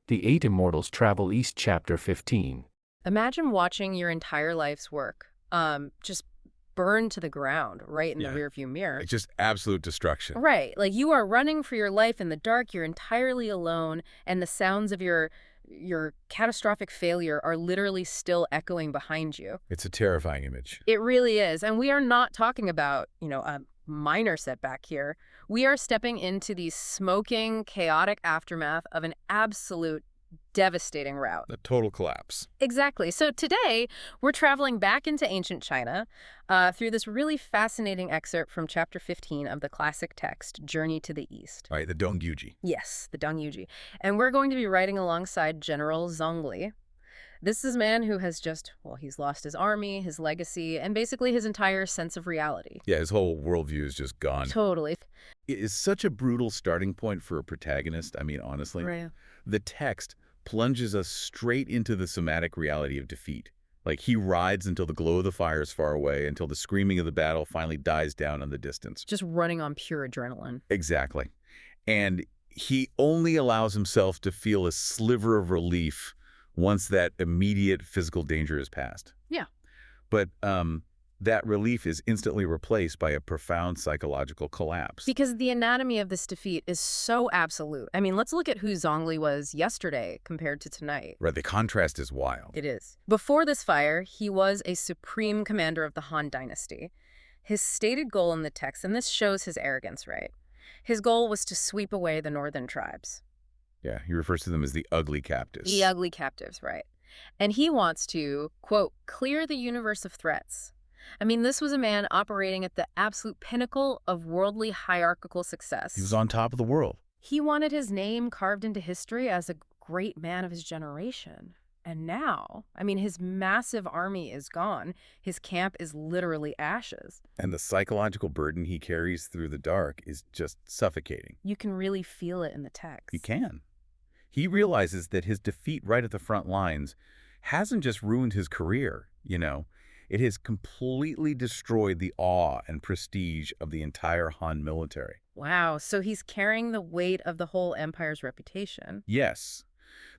The Eight Immortals Travel East Chapter 15. Imagine watching your entire life's work just burn to the ground right in the Yeah, rearview mirror. like just absolute destruction. Right, like you are running for your life in the dark, you're entirely alone, and the sounds of your catastrophic failure are literally still echoing behind you. It's a terrifying image. It really is, and we are not talking about, a minor setback here. We are stepping into the smoking, chaotic aftermath of an absolute devastating rout. A total collapse. Exactly. So today, we're traveling back into ancient China through this really fascinating excerpt from Chapter 15 of the classic text, Journey to the East. Right, the Dongyuji. Yes, the Dongyuji. And we're going to be riding alongside General Zhongli. This is a man who has he's lost his army, his legacy, and basically his entire sense of reality. Yeah, his whole worldview is just gone. Totally. It is such a brutal starting point for a protagonist. I mean, honestly, Right. the text plunges us straight into the somatic reality of defeat. Like, he rides until the glow of the fire is far away, until the screaming of the battle finally dies down in the distance. Just running on pure adrenaline. Exactly. And he only allows himself to feel a sliver of relief once that immediate physical danger is past. Yeah. But that relief is instantly replaced by a profound psychological collapse. Because the anatomy of this defeat is so absolute. I mean, let's look at who Zhongli was yesterday compared to tonight. Right, the contrast is wild. It is. Before this fire, he was a supreme commander of the Han Dynasty. His stated goal in the text, and this shows his arrogance, right? His goal was to sweep away the northern tribes. Yeah, he refers to them as the ugly captives. The ugly captives, right. And he wants to, quote, clear the universe of threats. I mean, this was a man operating at the absolute pinnacle of worldly hierarchical success. He was on top of the world. He wanted his name carved into history as a great man of his generation. And now, I mean, his massive army is gone. His camp is literally ashes. And the psychological burden he carries through the dark is just suffocating. You can really feel it in the text. You can. He realizes that his defeat right at the front lines hasn't just ruined his career, It has completely destroyed the awe and prestige of the entire Han military. Wow, so he's carrying the weight of the whole empire's reputation. Yes.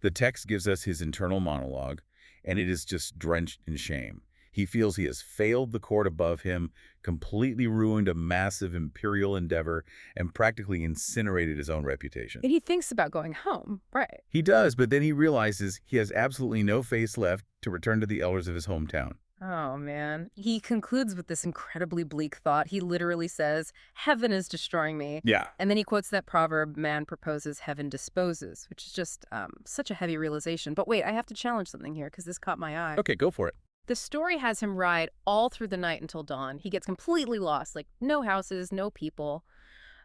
The text gives us his internal monologue, and it is just drenched in shame. He feels he has failed the court above him, completely ruined a massive imperial endeavor, and practically incinerated his own reputation. And he thinks about going home, right? He does, but then he realizes he has absolutely no face left to return to the elders of his hometown. Oh, man. He concludes with this incredibly bleak thought. He literally says, heaven is destroying me. Yeah. And then he quotes that proverb, man proposes, heaven disposes, which is just such a heavy realization. But wait, I have to challenge something here because this caught my eye. Okay, go for it. The story has him ride all through the night until dawn. He gets completely lost, like no houses, no people.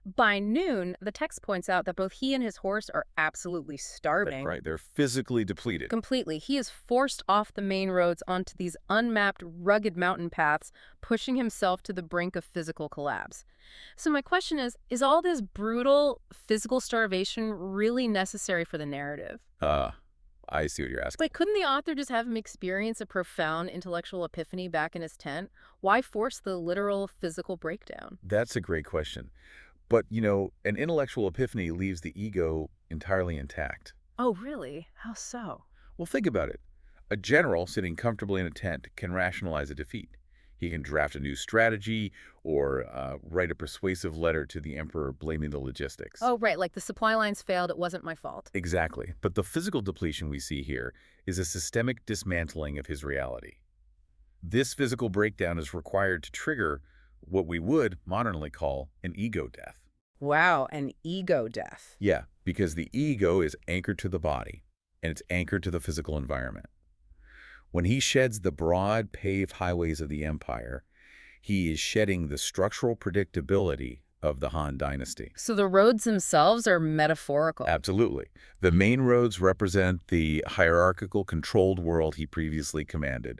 By noon, the text points out that both he and his horse are absolutely starving. Right, they're physically depleted. Completely. He is forced off the main roads onto these unmapped, rugged mountain paths, pushing himself to the brink of physical collapse. So my question is all this brutal physical starvation really necessary for the narrative? I see what you're asking. Like, couldn't the author just have him experience a profound intellectual epiphany back in his tent? Why force the literal physical breakdown? That's a great question. But, an intellectual epiphany leaves the ego entirely intact. Oh, really? How so? Well, think about it. A general sitting comfortably in a tent can rationalize a defeat. He can draft a new strategy or write a persuasive letter to the emperor blaming the logistics. Oh, right. Like the supply lines failed. It wasn't my fault. Exactly. But the physical depletion we see here is a systemic dismantling of his reality. This physical breakdown is required to trigger what we would modernly call an ego death. Wow, an ego death. Yeah, because the ego is anchored to the body, and it's anchored to the physical environment. When he sheds the broad, paved highways of the empire, he is shedding the structural predictability of the Han Dynasty. So the roads themselves are metaphorical. Absolutely. The main roads represent the hierarchical, controlled world he previously commanded,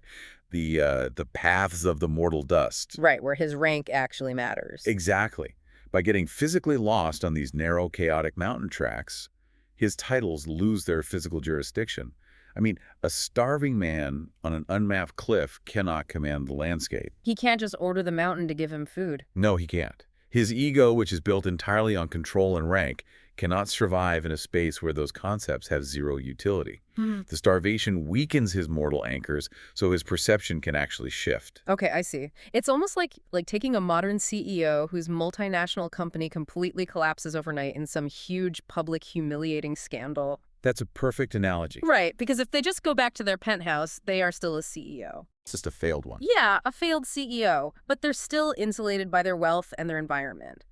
the paths of the mortal dust. Right, where his rank actually matters. Exactly. By getting physically lost on these narrow, chaotic mountain tracks, his titles lose their physical jurisdiction. I mean, a starving man on an unmapped cliff cannot command the landscape. He can't just order the mountain to give him food. No, he can't. His ego, which is built entirely on control and rank, cannot survive in a space where those concepts have zero utility. Hmm. The starvation weakens his mortal anchors, so his perception can actually shift. Okay, I see. It's almost like taking a modern CEO whose multinational company completely collapses overnight in some huge public humiliating scandal. That's a perfect analogy. Right, because if they just go back to their penthouse, they are still a CEO. It's just a failed one. Yeah, a failed CEO, but they're still insulated by their wealth and their environment.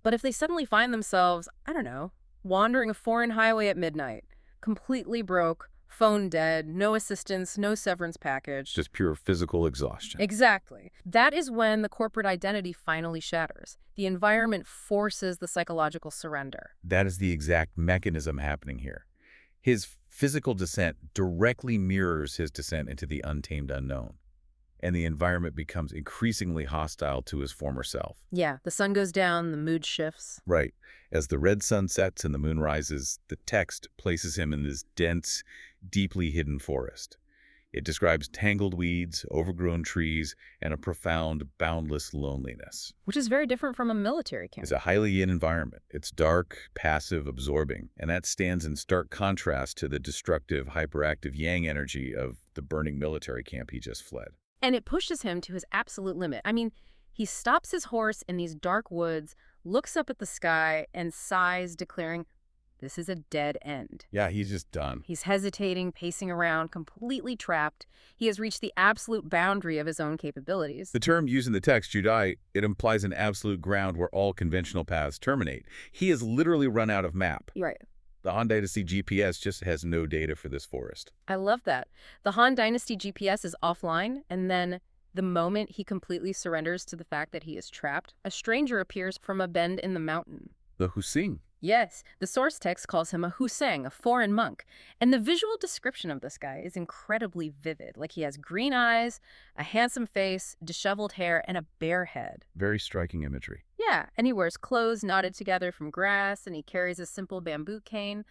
But if they suddenly find themselves, I don't know, wandering a foreign highway at midnight, completely broke, phone dead, no assistance, no severance package. Just pure physical exhaustion. Exactly. That is when the corporate identity finally shatters. The environment forces the psychological surrender. That is the exact mechanism happening here. His physical descent directly mirrors his descent into the untamed unknown, and the environment becomes increasingly hostile to his former self. Yeah, the sun goes down, the mood shifts. Right. As the red sun sets and the moon rises, the text places him in this dense, deeply hidden forest. It describes tangled weeds, overgrown trees, and a profound, boundless loneliness. Which is very different from a military camp. It's a highly yin environment. It's dark, passive, absorbing, and that stands in stark contrast to the destructive, hyperactive yang energy of the burning military camp he just fled. And it pushes him to his absolute limit. I mean, he stops his horse in these dark woods, looks up at the sky, and sighs, declaring, "This is a dead end." Yeah, he's just done. He's hesitating, pacing around, completely trapped. He has reached the absolute boundary of his own capabilities. The term used in the text, Judai, it implies an absolute ground where all conventional paths terminate. He has literally run out of map. Right. The Han Dynasty GPS just has no data for this forest. I love that. The Han Dynasty GPS is offline, and then the moment he completely surrenders to the fact that he is trapped, a stranger appears from a bend in the mountain. The Husing. Yes, the source text calls him a Husang, a foreign monk. And the visual description of this guy is incredibly vivid. Like he has green eyes, a handsome face, disheveled hair, and a bare head. Very striking imagery. Yeah, and he wears clothes knotted together from grass, and he carries a simple bamboo cane.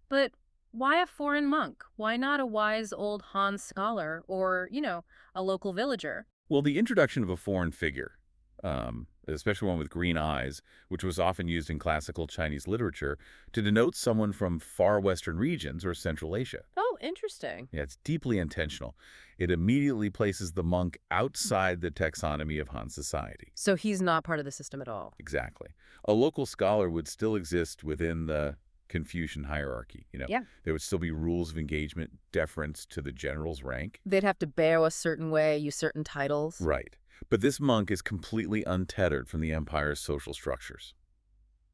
But why a foreign monk? Why not a wise old Han scholar or, a local villager? Well, the introduction of a foreign figure, especially one with green eyes, which was often used in classical Chinese literature to denote someone from far western regions or Central Asia. Oh, interesting. Yeah, it's deeply intentional. It immediately places the monk outside the taxonomy of Han society. So he's not part of the system at all. Exactly. A local scholar would still exist within the Confucian hierarchy. Yeah. There would still be rules of engagement, deference to the general's rank. They'd have to bow a certain way, use certain titles. Right. But this monk is completely untethered from the empire's social structures.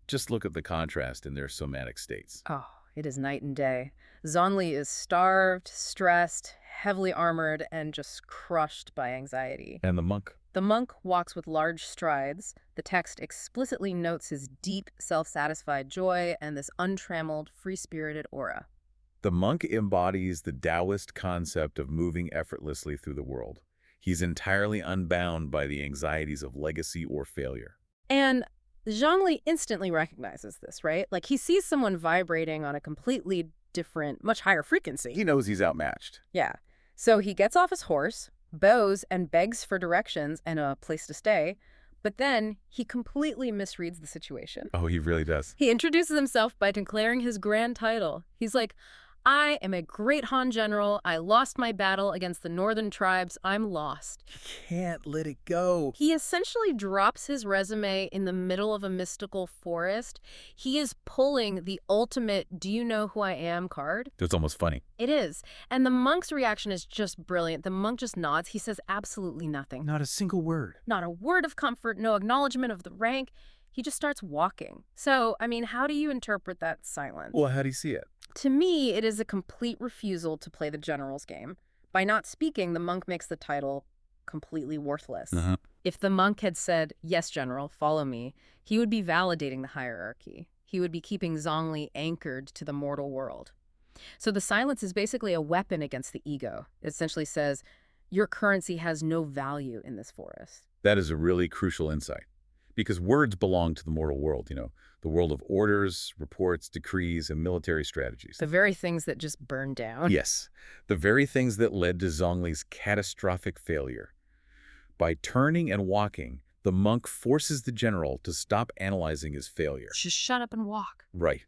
Just look at the contrast in their somatic states. Oh, it is night and day. Zhongli is starved, stressed, heavily armored, and just crushed by anxiety. And the monk? The monk walks with large strides. The text explicitly notes his deep, self-satisfied joy and this untrammeled, free-spirited aura. The monk embodies the Taoist concept of moving effortlessly through the world. He's entirely unbound by the anxieties of legacy or failure. And Zhongli instantly recognizes this, right? Like he sees someone vibrating on a completely different, much higher frequency. He knows he's outmatched. Yeah. So he gets off his horse, bows, and begs for directions and a place to stay. But then he completely misreads the situation. Oh, he really does. He introduces himself by declaring his grand title. He's like, "I am a great Han general. I lost my battle against the northern tribes. I'm lost." He can't let it go. He essentially drops his resume in the middle of a mystical forest. He is pulling the ultimate "do you know who I am" card. It's almost funny. It is. And the monk's reaction is just brilliant. The monk just nods. He says absolutely nothing. Not a single word. Not a word of comfort, no acknowledgement of the rank. He just starts walking. So, I mean, how do you interpret that silence? Well, how do you see it? To me, it is a complete refusal to play the general's game. By not speaking, the monk makes the title completely worthless. If the monk had said, "Yes, general, follow me," he would be validating the hierarchy. He would be keeping Zhongli anchored to the mortal world. So the silence is basically a weapon against the ego. It essentially says, your currency has no value in this forest. That is a really crucial insight. Because words belong to the mortal world, the world of orders, reports, decrees, and military strategies. The very things that just burn down. Yes, the very things that led to Zhongli's catastrophic failure. By turning and walking, The monk forces the general to stop analyzing his failure. Just shut up and walk. Right.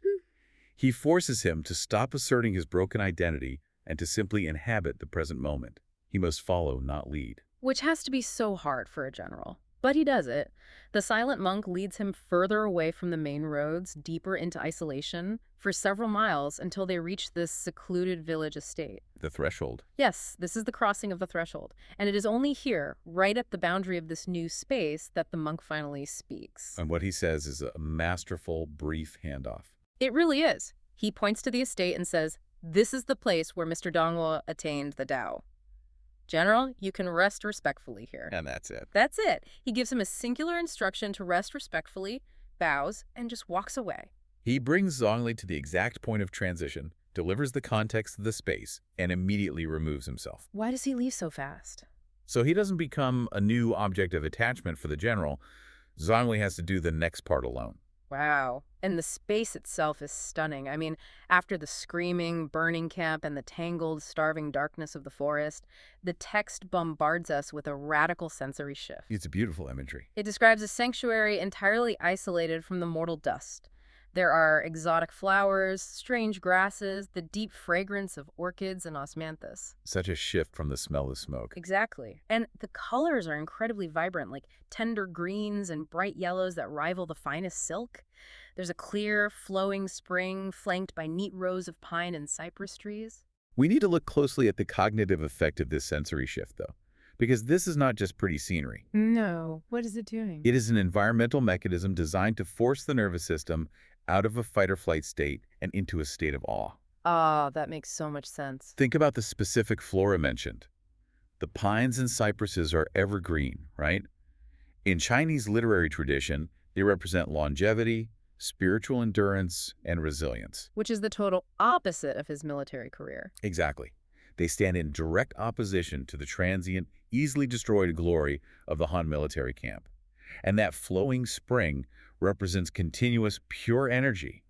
He forces him to stop asserting his broken identity and to simply inhabit the present moment. He must follow, not lead. Which has to be so hard for a general. But he does it. The silent monk leads him further away from the main roads, deeper into isolation, for several miles until they reach this secluded village estate. The threshold. Yes, this is the crossing of the threshold. And it is only here, right at the boundary of this new space, that the monk finally speaks. And what he says is a masterful, brief handoff. It really is. He points to the estate and says, "This is the place where Mr. Dongwo attained the Tao. General, you can rest respectfully here." And that's it. That's it. He gives him a singular instruction to rest respectfully, bows, and just walks away. He brings Zhongli to the exact point of transition, delivers the context of the space, and immediately removes himself. Why does he leave so fast? So he doesn't become a new object of attachment for the general. Zhongli has to do the next part alone. Wow. And the space itself is stunning. I mean, after the screaming, burning camp and the tangled, starving darkness of the forest, the text bombards us with a radical sensory shift. It's a beautiful imagery. It describes a sanctuary entirely isolated from the mortal dust. There are exotic flowers, strange grasses, the deep fragrance of orchids and osmanthus. Such a shift from the smell of smoke. Exactly. And the colors are incredibly vibrant, like tender greens and bright yellows that rival the finest silk. There's a clear, flowing spring flanked by neat rows of pine and cypress trees. We need to look closely at the cognitive effect of this sensory shift, though, because this is not just pretty scenery. No. What is it doing? It is an environmental mechanism designed to force the nervous system out of a fight-or-flight state and into a state of awe. Ah, that makes so much sense. Think about the specific flora mentioned. The pines and cypresses are evergreen, right? In Chinese literary tradition, they represent longevity, spiritual endurance, and resilience. Which is the total opposite of his military career. Exactly. They stand in direct opposition to the transient, easily destroyed glory of the Han military camp. And that flowing spring represents continuous, pure energy,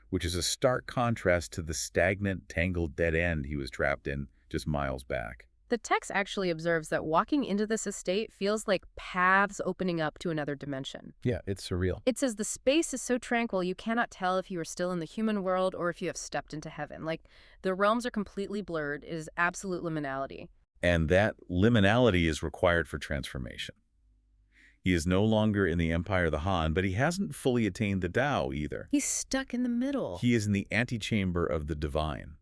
which is a stark contrast to the stagnant, tangled dead end he was trapped in just miles back. The text actually observes that walking into this estate feels like paths opening up to another dimension. Yeah, it's surreal. It says the space is so tranquil you cannot tell if you are still in the human world or if you have stepped into heaven. Like, the realms are completely blurred. It is absolute liminality. And that liminality is required for transformation. He is no longer in the empire of the Han, but he hasn't fully attained the Tao either. He's stuck in the middle. He is in the antechamber of the divine.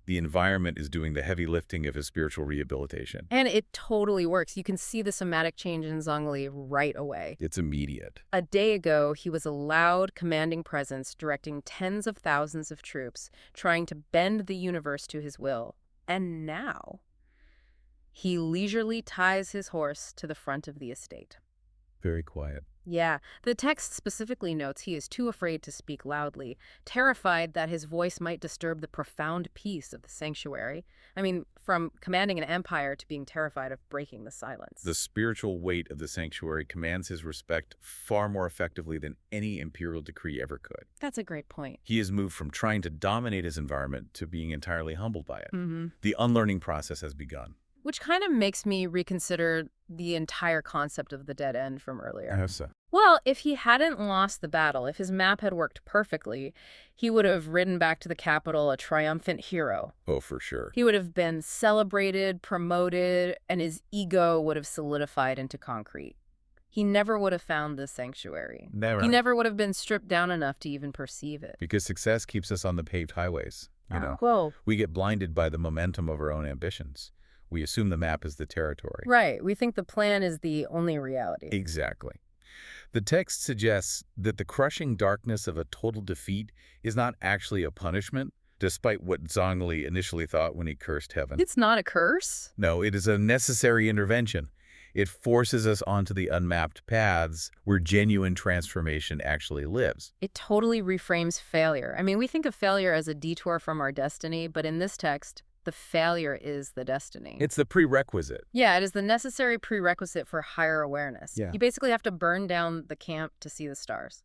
The environment is doing the heavy lifting of his spiritual rehabilitation. And it totally works. You can see the somatic change in Zhongli right away. It's immediate. A day ago, he was a loud, commanding presence directing tens of thousands of troops, trying to bend the universe to his will. And now, he leisurely ties his horse to the front of the estate. Very quiet. Yeah, the text specifically notes he is too afraid to speak loudly, terrified that his voice might disturb the profound peace of the sanctuary. I mean, from commanding an empire to being terrified of breaking the silence. The spiritual weight of the sanctuary commands his respect far more effectively than any imperial decree ever could. That's a great point. He has moved from trying to dominate his environment to being entirely humbled by it. Mm-hmm. The unlearning process has begun. Which kind of makes me reconsider the entire concept of the dead end from earlier. How so? Well, if he hadn't lost the battle, if his map had worked perfectly, he would have ridden back to the capital a triumphant hero. Oh, for sure. He would have been celebrated, promoted, and his ego would have solidified into concrete. He never would have found this sanctuary. Never. He never would have been stripped down enough to even perceive it. Because success keeps us on the paved highways, you know. Whoa. We get blinded by the momentum of our own ambitions. We assume the map is the territory. Right. We think the plan is the only reality. Exactly. The text suggests that the crushing darkness of a total defeat is not actually a punishment, despite what Zhongli initially thought when he cursed heaven. It's not a curse? No, it is a necessary intervention. It forces us onto the unmapped paths where genuine transformation actually lives. It totally reframes failure. I mean, we think of failure as a detour from our destiny, but in this text, the failure is the destiny. It's the prerequisite. Yeah, it is the necessary prerequisite for higher awareness. Yeah. You basically have to burn down the camp to see the stars.